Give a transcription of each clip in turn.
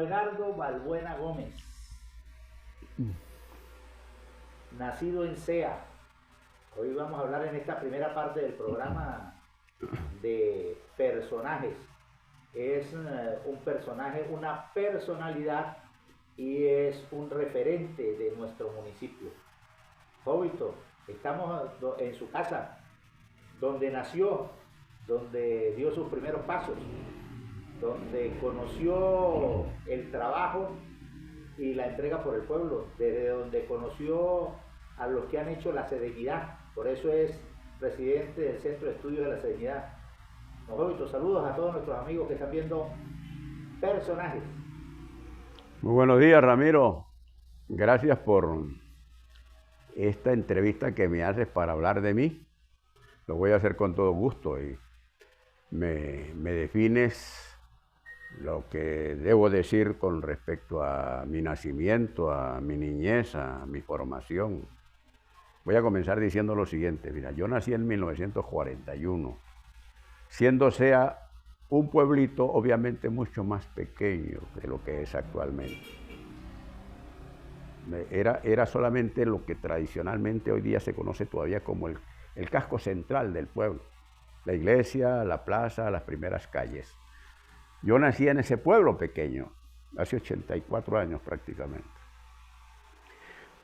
Edgardo Balbuena Gómez, nacido en Sea. Hoy vamos a hablar en esta primera parte del programa de personajes. Es un personaje, una personalidad y es un referente de nuestro municipio. Jovito, estamos en su casa, donde nació, donde dio sus primeros pasos, donde conoció el trabajo y la entrega por el pueblo, desde donde conoció a los que han hecho la serenidad. Por eso es presidente del Centro de Estudios de la Serenidad. Don Jovito, saludos a todos nuestros amigos que están viendo Personajes. Muy buenos días, Ramiro. Gracias por esta entrevista que me haces para hablar de mí. Lo voy a hacer con todo gusto y me defines lo que debo decir con respecto a mi nacimiento, a mi niñez, a mi formación. Voy a comenzar diciendo lo siguiente. Mira, yo nací en 1941, siendo Sea un pueblito obviamente mucho más pequeño de lo que es actualmente. Era solamente lo que tradicionalmente hoy día se conoce todavía como el casco central del pueblo. La iglesia, la plaza, las primeras calles. Yo nací en ese pueblo pequeño, hace 84 años prácticamente.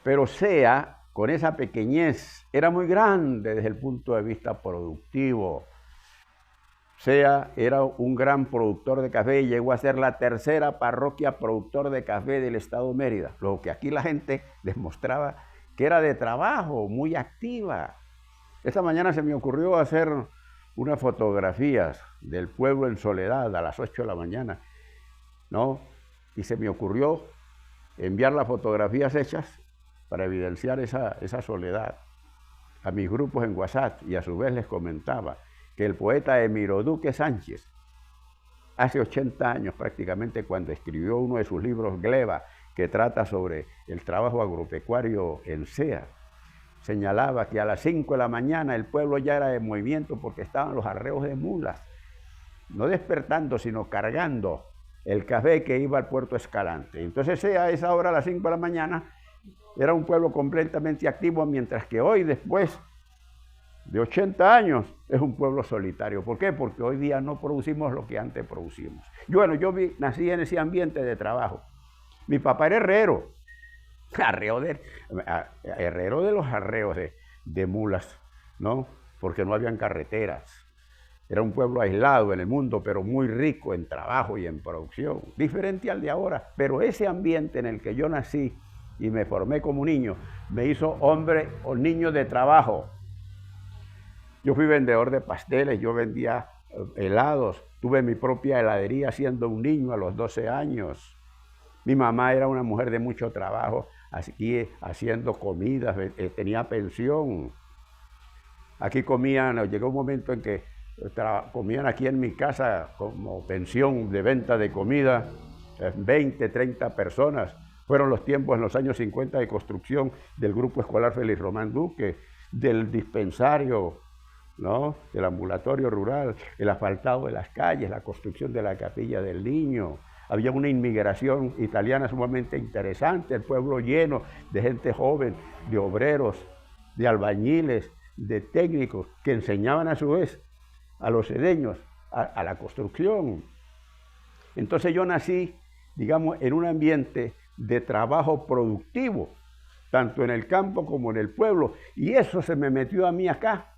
Pero Sea, con esa pequeñez, era muy grande desde el punto de vista productivo. Sea era un gran productor de café y llegó a ser la tercera parroquia productor de café del estado Mérida. Lo que aquí la gente demostraba que era de trabajo, muy activa. Esta mañana se me ocurrió hacer unas fotografías del pueblo en soledad a las 8 de la mañana, ¿no? Y se me ocurrió enviar las fotografías hechas para evidenciar esa soledad a mis grupos en WhatsApp, y a su vez les comentaba que el poeta Emiro Duque Sánchez, hace 80 años prácticamente, cuando escribió uno de sus libros, Gleba, que trata sobre el trabajo agropecuario en Sea, señalaba que a las 5 de la mañana el pueblo ya era de movimiento porque estaban los arreos de mulas, no despertando, sino cargando el café que iba al puerto Escalante. Entonces Sea, a esa hora, a las 5 de la mañana, era un pueblo completamente activo, mientras que hoy, después de 80 años, es un pueblo solitario. ¿Por qué? Porque hoy día no producimos lo que antes producimos. Yo nací en ese ambiente de trabajo. Mi papá era herrero. Herrero de los arreos de mulas, ¿no? Porque no habían carreteras. Era un pueblo aislado en el mundo, pero muy rico en trabajo y en producción, diferente al de ahora. Pero ese ambiente en el que yo nací y me formé como niño, me hizo hombre o niño de trabajo. Yo fui vendedor de pasteles, yo vendía helados, tuve mi propia heladería siendo un niño a los 12 años. Mi mamá era una mujer de mucho trabajo, aquí haciendo comidas, tenía pensión. Aquí comían, llegó un momento en que comían aquí en mi casa como pensión de venta de comida, 20, 30 personas. Fueron los tiempos en los años 50 de construcción del Grupo Escolar Félix Román Duque, del dispensario, ¿no? Del ambulatorio rural, el asfaltado de las calles, la construcción de la Capilla del Niño. Había una inmigración italiana sumamente interesante, el pueblo lleno de gente joven, de obreros, de albañiles, de técnicos, que enseñaban a su vez a los sedeños a la construcción. Entonces yo nací, digamos, en un ambiente de trabajo productivo, tanto en el campo como en el pueblo, y eso se me metió a mí acá.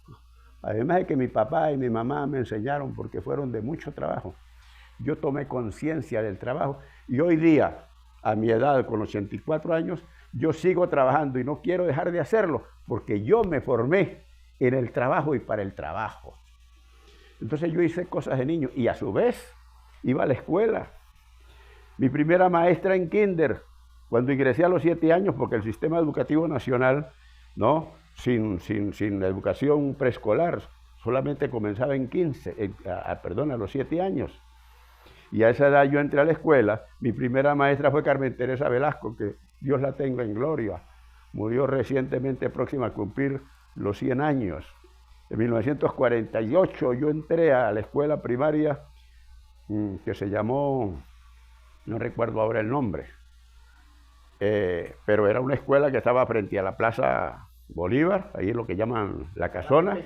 Además de que mi papá y mi mamá me enseñaron, porque fueron de mucho trabajo. Yo tomé conciencia del trabajo y hoy día, a mi edad, con 84 años, yo sigo trabajando y no quiero dejar de hacerlo, porque yo me formé en el trabajo y para el trabajo. Entonces yo hice cosas de niño y a su vez iba a la escuela. Mi primera maestra en kinder, cuando ingresé a los 7 años, porque el sistema educativo nacional, ¿no?, sin educación preescolar, solamente comenzaba en a los 7 años. Y a esa edad yo entré a la escuela. Mi primera maestra fue Carmen Teresa Velasco, que Dios la tenga en gloria. Murió recientemente, próxima a cumplir los 100 años. En 1948 yo entré a la escuela primaria que se llamó no recuerdo ahora el nombre, pero era una escuela que estaba frente a la Plaza Bolívar, ahí es lo que llaman La Casona,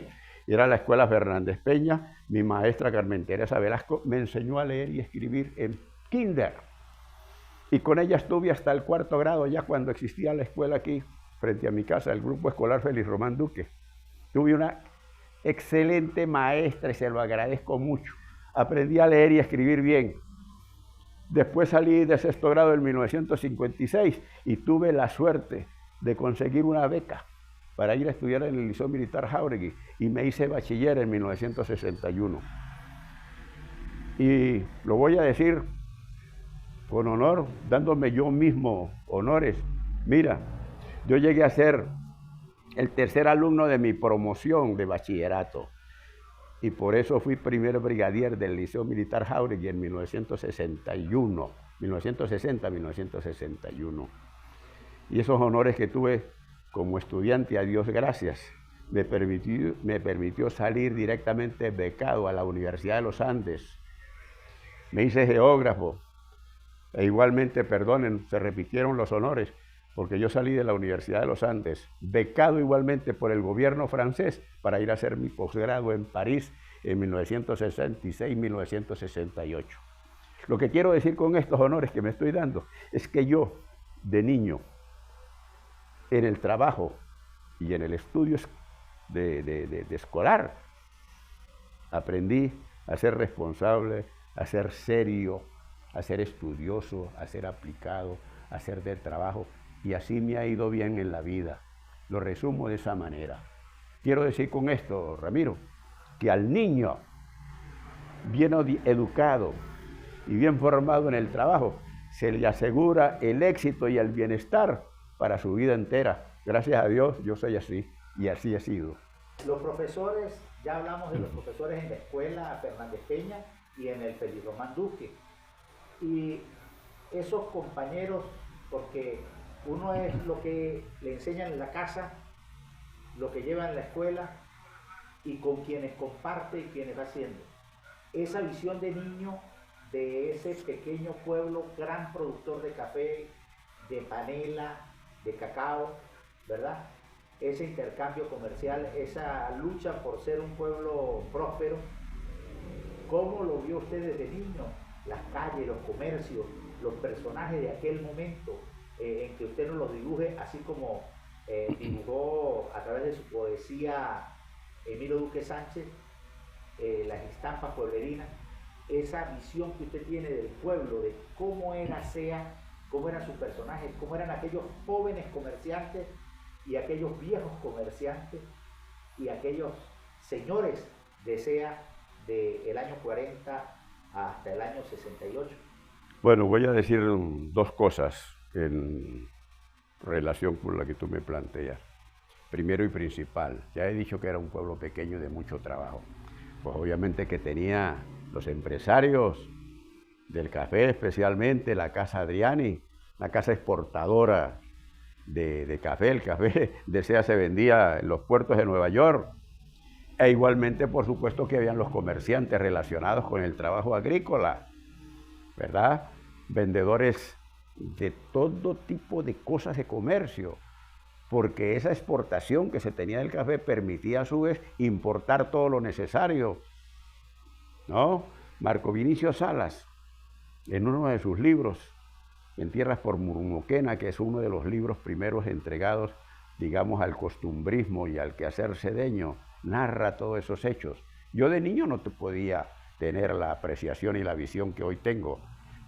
y era la escuela Fernández Peña. Mi maestra Carmen Teresa Velasco me enseñó a leer y escribir en kinder, y con ella estuve hasta el 4º grado, ya cuando existía la escuela aquí, frente a mi casa, el Grupo Escolar Félix Román Duque. Tuve una excelente maestra y se lo agradezco mucho. Aprendí a leer y a escribir bien. Después salí de 6º grado en 1956 y tuve la suerte de conseguir una beca para ir a estudiar en el Liceo Militar Jáuregui, y me hice bachiller en 1961. Y lo voy a decir con honor, dándome yo mismo honores. Mira, yo llegué a ser el 3er alumno de mi promoción de bachillerato, y por eso fui primer brigadier del Liceo Militar Jáuregui en 1960-1961. Y esos honores que tuve como estudiante, a Dios gracias, me permitió salir directamente becado a la Universidad de los Andes. Me hice geógrafo, e igualmente, perdonen, se repitieron los honores, porque yo salí de la Universidad de los Andes, becado igualmente por el gobierno francés, para ir a hacer mi posgrado en París en 1966-1968. Lo que quiero decir con estos honores que me estoy dando es que yo, de niño, en el trabajo y en el estudio de escolar, aprendí a ser responsable, a ser serio, a ser estudioso, a ser aplicado, a ser del trabajo, y así me ha ido bien en la vida. Lo resumo de esa manera. Quiero decir con esto, Ramiro, que al niño bien educado y bien formado en el trabajo se le asegura el éxito y el bienestar para su vida entera. Gracias a Dios, yo soy así, y así he sido. Los profesores, ya hablamos de los profesores en la escuela Fernández Peña y en el Félix Román Duque. Y esos compañeros, porque uno es lo que le enseñan en la casa, lo que lleva en la escuela y con quienes comparte y quienes va haciendo. Esa visión de niño de ese pequeño pueblo, gran productor de café, de panela, de cacao, ¿verdad? Ese intercambio comercial, esa lucha por ser un pueblo próspero. ¿Cómo lo vio usted desde niño? Las calles, los comercios, los personajes de aquel momento, en que usted nos los dibuje, así como dibujó a través de su poesía Emilio Duque Sánchez, las estampas pueblerinas, esa visión que usted tiene del pueblo, de cómo era SEA, cómo eran sus personajes, cómo eran aquellos jóvenes comerciantes y aquellos viejos comerciantes y aquellos señores de SEA del año 40 hasta el año 68. Bueno, voy a decir dos cosas en relación con la que tú me planteas. Primero y principal, ya he dicho que era un pueblo pequeño de mucho trabajo. Pues obviamente que tenía los empresarios del café, especialmente la Casa Adriani, la casa exportadora de café. El café de SEA se vendía en los puertos de Nueva York. E igualmente, por supuesto, que habían los comerciantes relacionados con el trabajo agrícola, ¿verdad? Vendedores de todo tipo de cosas de comercio, porque esa exportación que se tenía del café permitía a su vez importar todo lo necesario, ¿no? Marco Vinicio Salas, en uno de sus libros, En tierras por Murmoquena, que es uno de los libros primeros entregados, digamos, al costumbrismo y al quehacer sedeño, narra todos esos hechos. Yo de niño no te podía tener la apreciación y la visión que hoy tengo,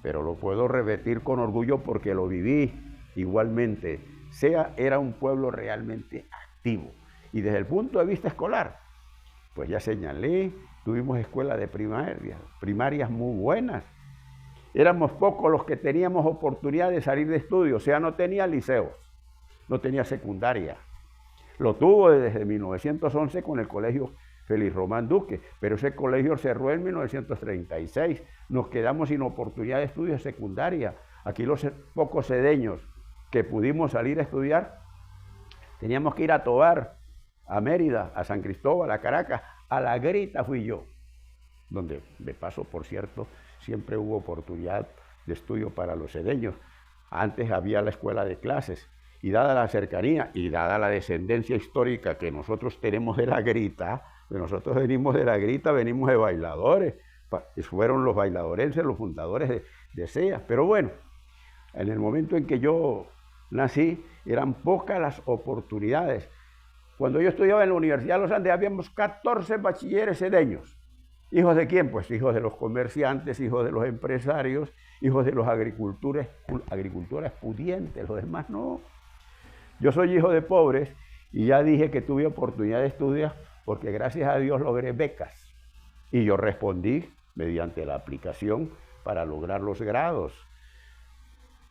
pero lo puedo repetir con orgullo porque lo viví igualmente. SEA era un pueblo realmente activo. Y desde el punto de vista escolar, pues ya señalé, tuvimos escuelas de primarias muy buenas. Éramos pocos los que teníamos oportunidad de salir de estudio. SEA no tenía liceos, no tenía secundaria. Lo tuvo desde 1911 con el colegio Félix Román Duque, pero ese colegio cerró en 1936. Nos quedamos sin oportunidad de estudio de secundaria. Aquí los pocos sedeños que pudimos salir a estudiar, teníamos que ir a Tovar, a Mérida, a San Cristóbal, a Caracas. A La Grita fui yo, donde de paso, por cierto, siempre hubo oportunidad de estudio para los sedeños. Antes había la escuela de clases, y dada la cercanía y dada la descendencia histórica que nosotros tenemos de la Grita, que nosotros venimos de la Grita, venimos de bailadores, fueron los bailadorenses los fundadores de SEA. Pero bueno, en el momento en que yo nací, eran pocas las oportunidades. Cuando yo estudiaba en la Universidad de los Andes, habíamos 14 bachilleres sedeños. ¿Hijos de quién? Pues hijos de los comerciantes, hijos de los empresarios, hijos de los agricultores pudientes, los demás no. Yo soy hijo de pobres y ya dije que tuve oportunidad de estudiar porque gracias a Dios logré becas. Y yo respondí mediante la aplicación para lograr los grados.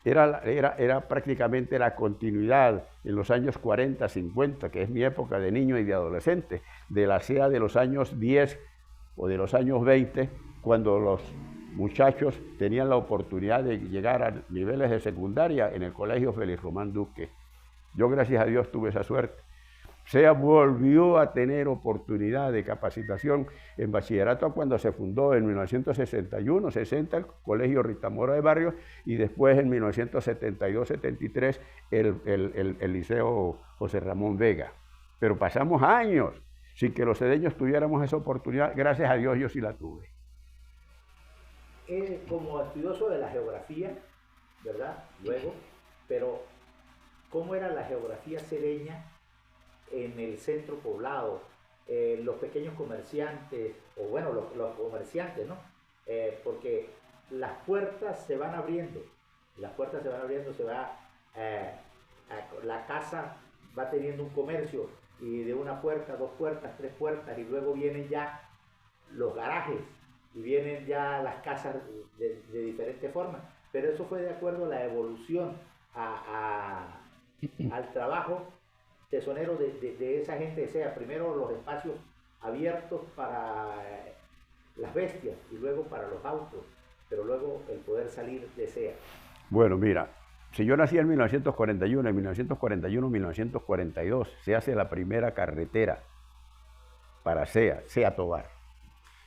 Era prácticamente la continuidad en los años 40, 50, que es mi época de niño y de adolescente, de la SEA de los años 10 o de los años 20, cuando los muchachos tenían la oportunidad de llegar a niveles de secundaria en el Colegio Félix Román Duque. Yo, gracias a Dios, tuve esa suerte. SEA volvió a tener oportunidad de capacitación en bachillerato cuando se fundó en 1961-60 el Colegio Rita Mora de Barrios y después en 1972-73 el Liceo José Ramón Vega. Pero pasamos años sin que los sedeños tuviéramos esa oportunidad. Gracias a Dios yo sí la tuve. Como estudioso de la geografía, ¿verdad? Luego, pero ¿cómo era la geografía sedeña en el centro poblado? Los pequeños comerciantes, o bueno, los comerciantes, ¿no? Porque las puertas se van abriendo, la casa va teniendo un comercio, y de una puerta, 2 puertas, 3 puertas, y luego vienen ya los garajes, y vienen ya las casas de diferentes formas. Pero eso fue de acuerdo a la evolución, al trabajo tesonero de esa gente de SEA. Primero los espacios abiertos para las bestias y luego para los autos, pero luego el poder salir de SEA. Bueno, mira, si yo nací en 1941, en 1941-1942 se hace la primera carretera para SEA Tovar.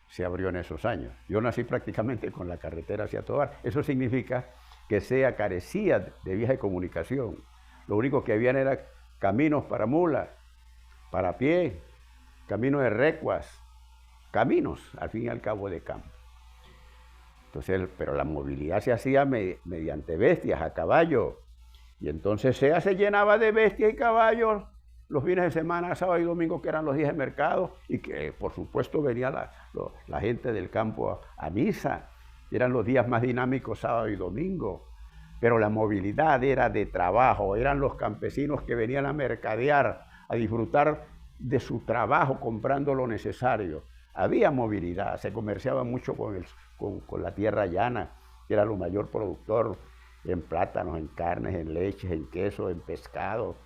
Se abrió en esos años. Yo nací prácticamente con la carretera SEA Tovar. Eso significa que SEA carecía de vías de comunicación. Lo único que habían era caminos para mulas, para pie, caminos de recuas, caminos, al fin y al cabo, de campo. Entonces, pero la movilidad se hacía mediante bestias, a caballo. Y entonces SEA se llenaba de bestias y caballos los fines de semana, sábado y domingo, que eran los días de mercado, y que por supuesto venía la gente del campo a misa. Eran los días más dinámicos, sábado y domingo. Pero la movilidad era de trabajo, eran los campesinos que venían a mercadear, a disfrutar de su trabajo comprando lo necesario. Había movilidad, se comerciaba mucho con la tierra llana, que era lo mayor productor en plátanos, en carnes, en leches, en queso, en pescado.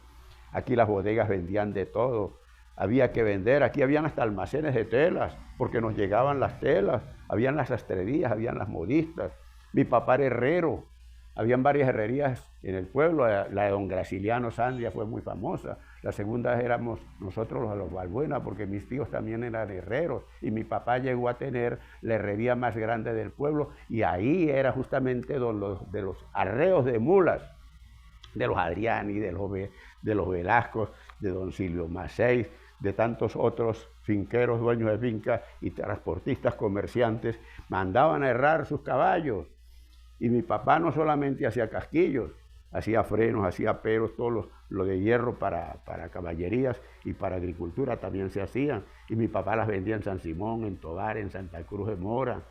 Aquí las bodegas vendían de todo. Había que vender, aquí habían hasta almacenes de telas, porque nos llegaban las telas, habían las sastrerías, habían las modistas. Mi papá era herrero, habían varias herrerías en el pueblo, la de don Graciliano Sandia fue muy famosa. La segunda éramos nosotros los Balbuena, porque mis tíos también eran herreros, y mi papá llegó a tener la herrería más grande del pueblo, y ahí era justamente de los arreos de mulas, de los Adriani, de los Velascos, de don Silvio Macei, de tantos otros finqueros, dueños de fincas y transportistas comerciantes, mandaban a herrar sus caballos. Y mi papá no solamente hacía casquillos, hacía frenos, hacía peros, todo lo de hierro para caballerías y para agricultura también se hacían. Y mi papá las vendía en San Simón, en Tovar, en Santa Cruz de Mora.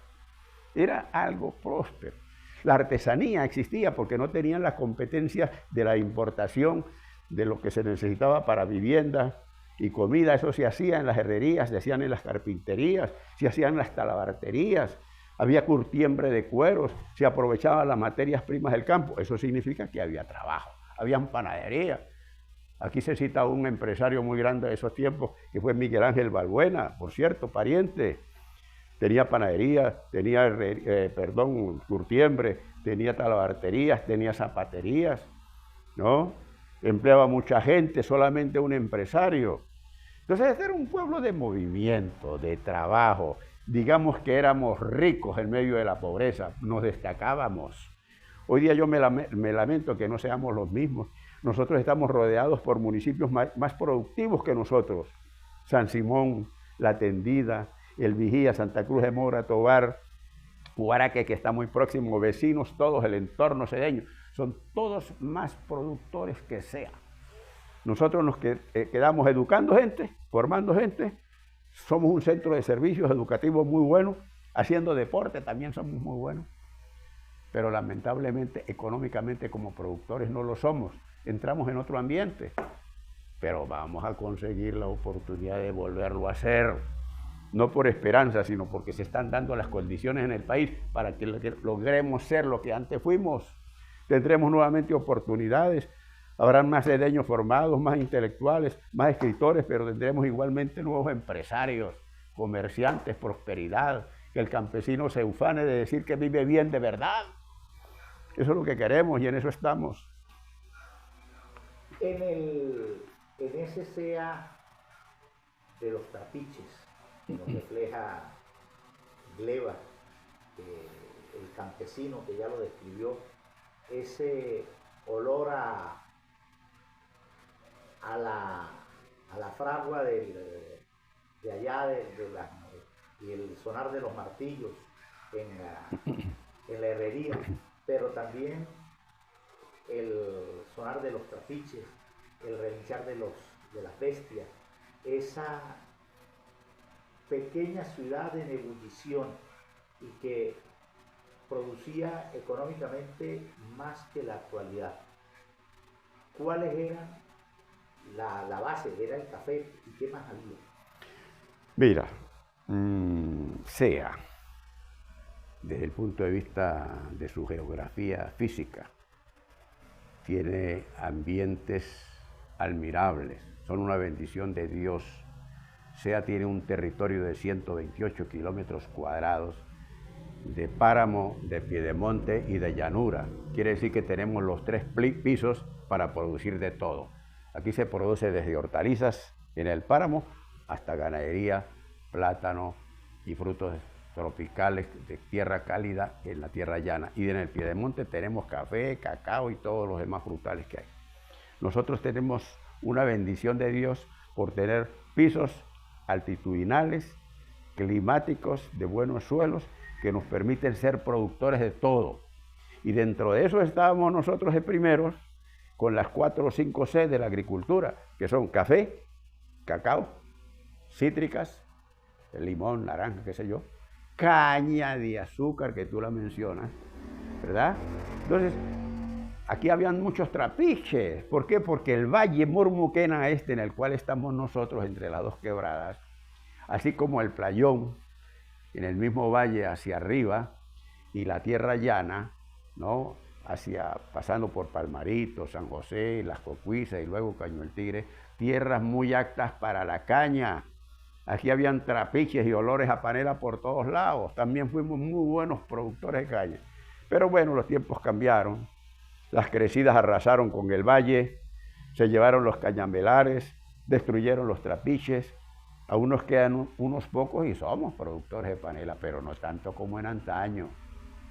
Era algo próspero. La artesanía existía porque no tenían la competencia de la importación de lo que se necesitaba para vivienda y comida. Eso se hacía en las herrerías, se hacían en las carpinterías, se hacían en las talabarterías. Había curtiembre de cueros, se aprovechaban las materias primas del campo. Eso significa que había trabajo, habían panadería. Aquí se cita un empresario muy grande de esos tiempos, que fue Miguel Ángel Balbuena, por cierto, pariente. Tenía panadería, tenía, curtiembre, tenía talabarterías, tenía zapaterías, ¿no? Empleaba mucha gente, solamente un empresario. Entonces, este era un pueblo de movimiento, de trabajo. Digamos que éramos ricos en medio de la pobreza, nos destacábamos. Hoy día yo me lamento que no seamos los mismos. Nosotros estamos rodeados por municipios más productivos que nosotros. San Simón, La Tendida, El Vigía, Santa Cruz de Mora, Tovar, Huaraque, que está muy próximo, vecinos, todos, el entorno sedeño, son todos más productores que sea. Nosotros nos quedamos educando gente, formando gente, somos un centro de servicios educativos muy bueno, haciendo deporte también somos muy buenos, pero lamentablemente económicamente como productores no lo somos, entramos en otro ambiente, pero vamos a conseguir la oportunidad de volverlo a hacer, no por esperanza, sino porque se están dando las condiciones en el país para que logremos ser lo que antes fuimos. Tendremos nuevamente oportunidades, habrán más sedeños formados, más intelectuales, más escritores, pero tendremos igualmente nuevos empresarios, comerciantes, prosperidad, que el campesino se ufane de decir que vive bien de verdad. Eso es lo que queremos y en eso estamos. En ese SEA de los trapiches, que nos refleja Gleba, el campesino que ya lo describió, ese olor a la fragua de allá y el sonar de los martillos en la herrería, pero también el sonar de los trapiches, el relinchar de las bestias, esa pequeña ciudad en ebullición y que producía económicamente más que la actualidad. ¿Cuáles eran la base? Era el café, ¿y qué más había? Mira, SEA, desde el punto de vista de su geografía física, tiene ambientes admirables, son una bendición de Dios. SEA tiene un territorio de 128 kilómetros cuadrados de páramo, de piedemonte y de llanura. Quiere decir que tenemos los 3 pisos para producir de todo. Aquí se produce desde hortalizas en el páramo hasta ganadería, plátano y frutos tropicales de tierra cálida en la tierra llana. Y en el piedemonte tenemos café, cacao y todos los demás frutales que hay. Nosotros tenemos una bendición de Dios por tener pisos altitudinales, climáticos, de buenos suelos, que nos permiten ser productores de todo. Y dentro de eso estábamos nosotros de primeros con las 4 o 5 C de la agricultura, que son café, cacao, cítricas, limón, naranja, qué sé yo, caña de azúcar, que tú la mencionas, ¿verdad? Entonces, aquí habían muchos trapiches. ¿Por qué? Porque el valle Murmuquena en el cual estamos nosotros, entre las 2 quebradas, así como el Playón, en el mismo valle hacia arriba, y la tierra llana, ¿no? Pasando por Palmarito, San José, Las Cocuizas y luego Caño el Tigre, tierras muy aptas para la caña. Aquí habían trapiches y olores a panela por todos lados. También fuimos muy buenos productores de caña. Pero bueno, los tiempos cambiaron. Las crecidas arrasaron con el valle, se llevaron los cañamelares, destruyeron los trapiches. Aún nos quedan unos pocos y somos productores de panela, pero no tanto como en antaño.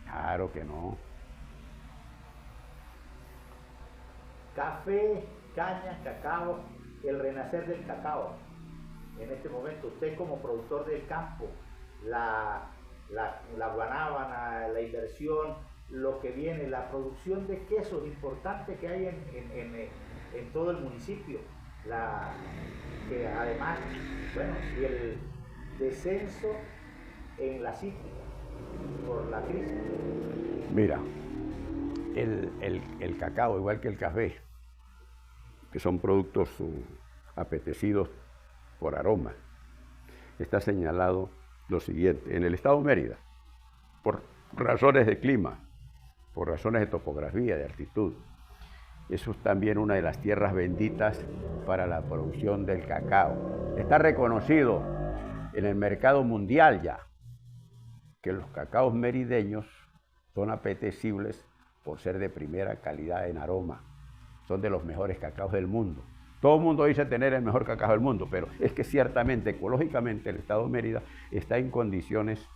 Claro que no. Café, caña, cacao, el renacer del cacao. En este momento, usted como productor del campo, la guanábana, la inversión, lo que viene, la producción de quesos importante que hay en todo el municipio, que además, bueno, y el descenso en la cítrica por la crisis. Mira, el cacao, igual que el café, que son productos apetecidos por aroma, está señalado lo siguiente: en el estado de Mérida, por razones de clima, por razones de topografía, de altitud, eso es también una de las tierras benditas para la producción del cacao. Está reconocido en el mercado mundial ya que los cacaos merideños son apetecibles por ser de primera calidad en aroma. Son de los mejores cacaos del mundo. Todo el mundo dice tener el mejor cacao del mundo, pero es que ciertamente, ecológicamente, el estado de Mérida está en condiciones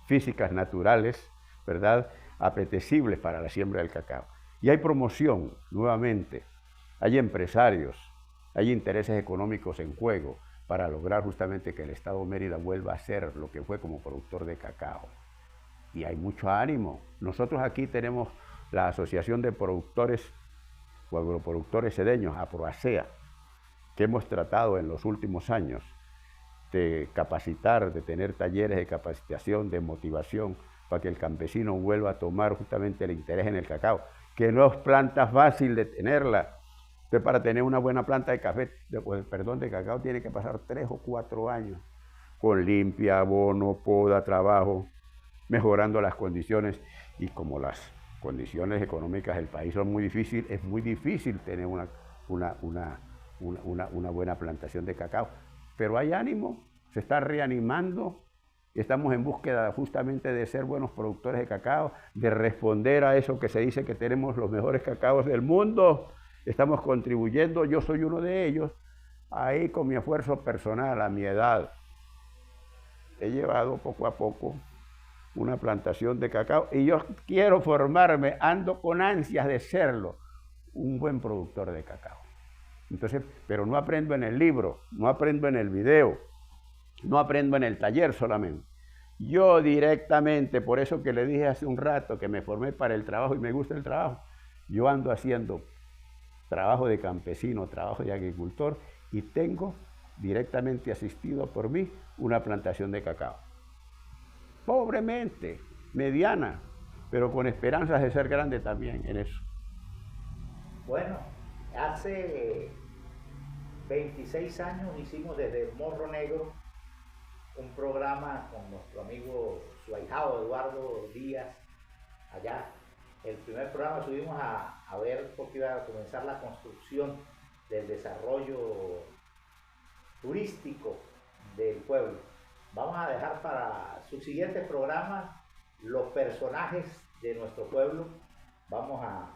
físicas naturales, ¿verdad?, apetecibles para la siembra del cacao. Y hay promoción, nuevamente, hay empresarios, hay intereses económicos en juego para lograr justamente que el Estado Mérida vuelva a ser lo que fue como productor de cacao. Y hay mucho ánimo. Nosotros aquí tenemos la Asociación de Productores o Agroproductores Cedeños, APROACEA, que hemos tratado en los últimos años de capacitar, de tener talleres de capacitación, de motivación, para que el campesino vuelva a tomar justamente el interés en el cacao, que no es planta fácil de tenerla. Usted para tener una buena planta de café, de cacao, tiene que pasar 3 o 4 años con limpia, abono, poda, trabajo, mejorando las condiciones. Y como las condiciones económicas del país son muy difíciles, es muy difícil tener una buena plantación de cacao. Pero hay ánimo, se está reanimando, estamos en búsqueda justamente de ser buenos productores de cacao, de responder a eso que se dice que tenemos los mejores cacaos del mundo. Estamos contribuyendo, yo soy uno de ellos, ahí con mi esfuerzo personal, a mi edad. He llevado poco a poco una plantación de cacao y yo quiero formarme, ando con ansias de serlo, un buen productor de cacao. Entonces, pero no aprendo en el libro, no aprendo en el video, no aprendo en el taller solamente. Yo directamente, por eso que le dije hace un rato que me formé para el trabajo y me gusta el trabajo, yo ando haciendo trabajo de campesino, trabajo de agricultor y tengo directamente asistido por mí una plantación de cacao. Pobremente, mediana, pero con esperanzas de ser grande también en eso. Bueno, hace 26 años hicimos desde el Morro Negro un programa con nuestro amigo, su ahijado Eduardo Díaz, allá. El primer programa subimos a ver porque iba a comenzar la construcción del desarrollo turístico del pueblo. Vamos a dejar para su siguiente programa los personajes de nuestro pueblo. Vamos a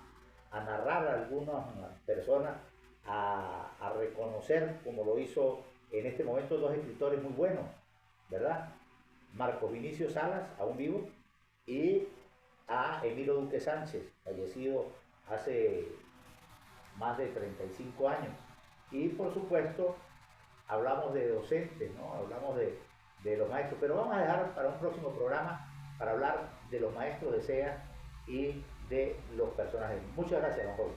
narrar a algunas personas, a reconocer, como lo hizo en este momento 2 escritores muy buenos, ¿verdad? Marcos Vinicio Salas, aún vivo, y a Emilio Duque Sánchez, fallecido hace más de 35 años. Y por supuesto, hablamos de docentes, ¿no? Hablamos de los maestros, pero vamos a dejar para un próximo programa para hablar de los maestros de SEA y de los personajes. Muchas gracias, don Jorge.